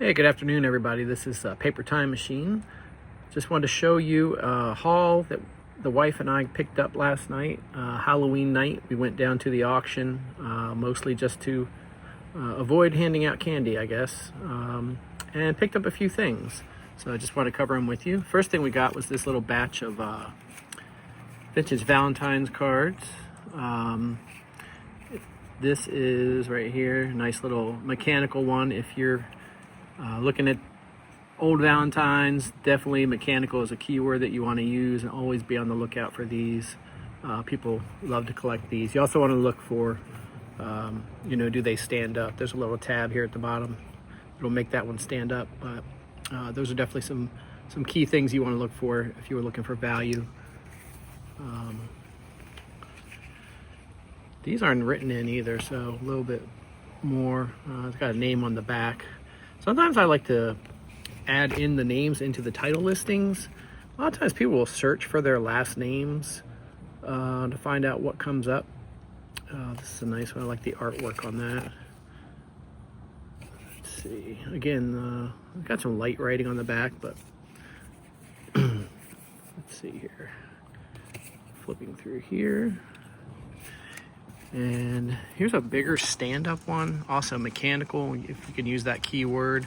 Hey, good afternoon, everybody. This is Paper Time Machine. Just wanted to show you a haul that the wife and I picked up last night, Halloween night. We went down to the auction, mostly just to avoid handing out candy, I guess, and picked up a few things. So I just want to cover them with you. First thing we got was this little batch of vintage Valentines cards. This is right here, nice little mechanical one. If you're looking at old Valentines, definitely mechanical is a keyword that you want to use, and always be on the lookout for these. People love to collect these. You also want to look for, do they stand up? There's a little tab here at the bottom. It'll make that one stand up, but those are definitely some key things you want to look for if you were looking for value. These aren't written in either, so a little bit more. It's got a name on the back. Sometimes I like to add in the names into the title listings. A lot of times people will search for their last names to find out what comes up. This is a nice one. I like the artwork on that. Let's see. Again, I've got some light writing on the back, but let's see here. Flipping through here. And here's a bigger stand-up one, also mechanical, if you can use that keyword.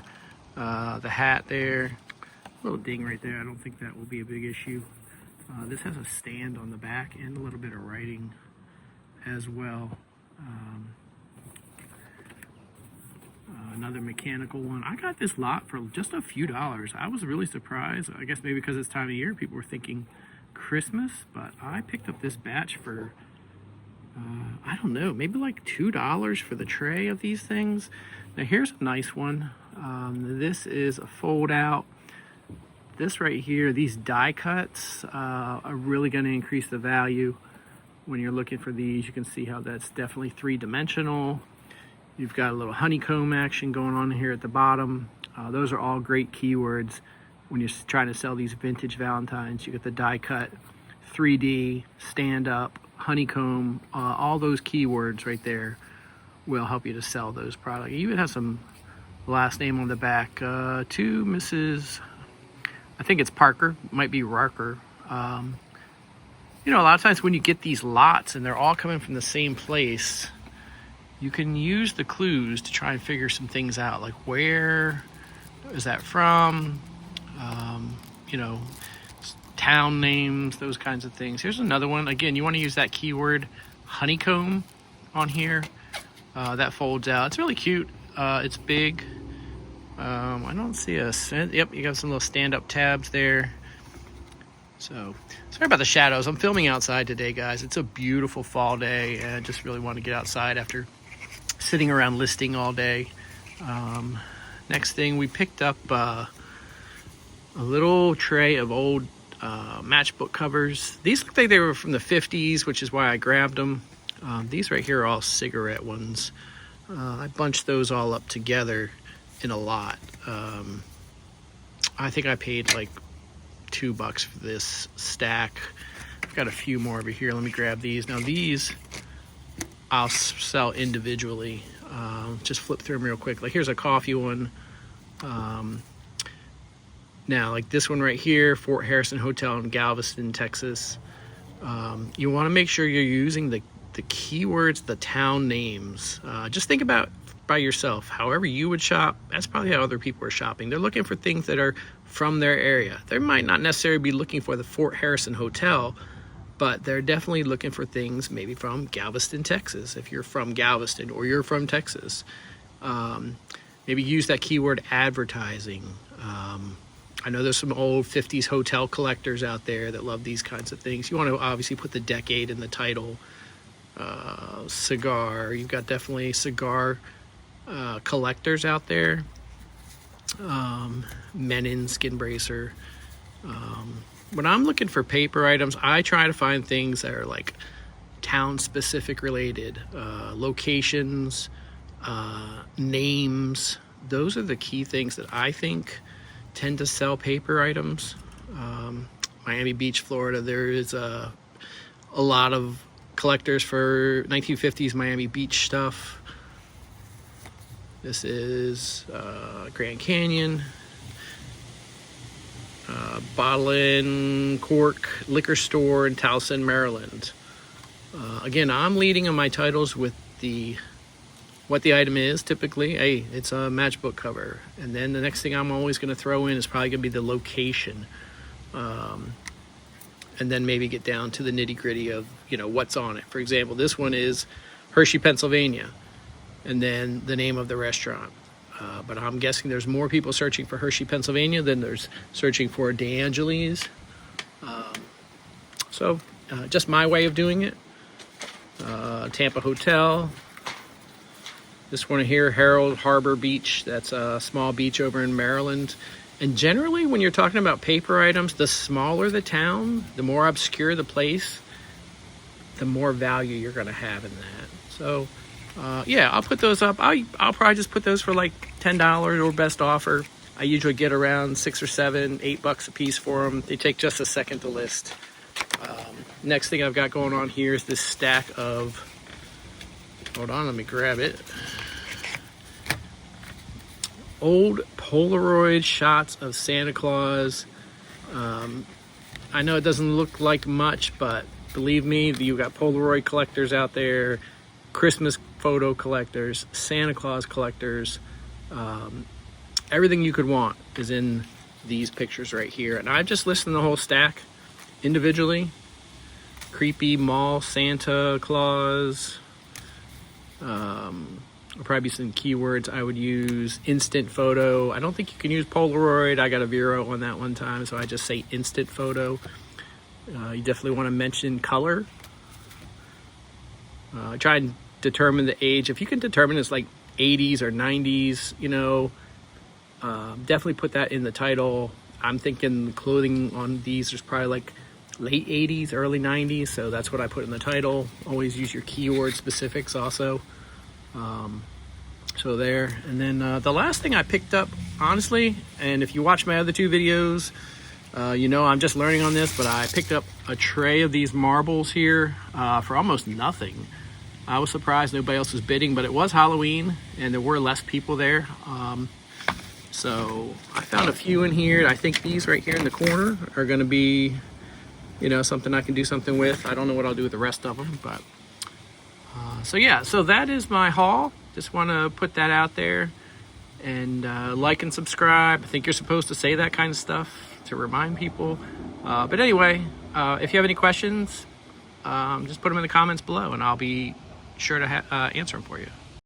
The hat there, little ding right there, I don't think that will be a big issue. This has a stand on the back and a little bit of writing as well. Another mechanical one. I got this lot for just a few dollars. I was really surprised. I guess maybe because it's time of year, people were thinking Christmas, but I picked up this batch for I don't know, maybe like $2 for the tray of these things. Now here's a nice one. This is a fold out. This right here, these die cuts are really going to increase the value when you're looking for these. You can see how that's definitely three-dimensional. You've got a little honeycomb action going on here at the bottom. Those are all great keywords when you're trying to sell these vintage Valentines. You get the die cut, 3D, stand up, honeycomb, all those keywords right there will help you to sell those products. You even have some last name on the back, to Mrs. I think it's Parker, might be Barker. A lot of times when you get these lots and they're all coming from the same place, you can use the clues to try and figure some things out, like where is that from, town names, those kinds of things. Here's another one. Again, you want to use that keyword honeycomb on here. That folds out. It's really cute. It's big. I don't see a cent. Yep, you got some little stand-up tabs there. So, sorry about the shadows. I'm filming outside today, guys. It's a beautiful fall day, and I just really want to get outside after sitting around listing all day. Next thing, we picked up a little tray of old matchbook covers. These look like they were from the 50s, which is why I grabbed them. These right here are all cigarette ones. I bunched those all up together in a lot. I think I paid like $2 for this stack. I've got a few more over here. Let me grab these. Now these I'll sell individually. Just flip through them real quick. Like here's a coffee one. Now, like this one right here, Fort Harrison Hotel in Galveston, Texas. You want to make sure you're using the keywords, the town names. Just think about by yourself. However you would shop, that's probably how other people are shopping. They're looking for things that are from their area. They might not necessarily be looking for the Fort Harrison Hotel, but they're definitely looking for things maybe from Galveston, Texas, if you're from Galveston or you're from Texas. Maybe use that keyword advertising. I know there's some old 50s hotel collectors out there that love these kinds of things. You want to obviously put the decade in the title. Cigar, you've got definitely cigar collectors out there. Menin, Skin Bracer. When I'm looking for paper items, I try to find things that are like town specific related, locations, names. Those are the key things that I think tend to sell paper items. Miami Beach, Florida, there is a lot of collectors for 1950s Miami Beach stuff. This is Grand Canyon. Bottle and Cork Liquor Store in Towson, Maryland. Again, I'm leading on my titles with what the item is typically. Hey, it's a matchbook cover. And then the next thing I'm always going to throw in is probably going to be the location. And then maybe get down to the nitty gritty of, what's on it. For example, this one is Hershey, Pennsylvania, and then the name of the restaurant. But I'm guessing there's more people searching for Hershey, Pennsylvania than there's searching for DeAngelis. So just my way of doing it. Tampa Hotel. This one here, Harold Harbor Beach. That's a small beach over in Maryland. And generally, when you're talking about paper items, the smaller the town, the more obscure the place, the more value you're going to have in that. So, yeah, I'll put those up. I'll probably just put those for like $10 or best offer. I usually get around $6 or $7, $8 a piece for them. They take just a second to list. Next thing I've got going on here is this stack of, hold on, let me grab it. Old Polaroid shots of Santa Claus. I know it doesn't look like much, but believe me, you've got Polaroid collectors out there, Christmas photo collectors, Santa Claus collectors. Everything you could want is in these pictures right here. And I've just listed the whole stack individually. Creepy mall Santa Claus. Probably some keywords I would use. Instant photo. I don't think you can use Polaroid. I got a Vero on that one time, so I just say instant photo. You definitely want to mention color. Try and determine the age. If you can determine it's like 80s or 90s, definitely put that in the title. I'm thinking the clothing on these is probably like late 80s, early 90s, so that's what I put in the title. Always use your keyword specifics also. So there. And then the last thing I picked up, honestly, and if you watch my other two videos, I'm just learning on this, but I picked up a tray of these marbles here for almost nothing. I was surprised nobody else was bidding, but it was Halloween and there were less people there. So I found a few in here. I think these right here in the corner are going to be, something I can do something with. I don't know what I'll do with the rest of them, but so yeah, so that is my haul. Just want to put that out there, and like and subscribe. I think you're supposed to say that kind of stuff to remind people. But anyway, if you have any questions, just put them in the comments below, and I'll be sure to answer them for you.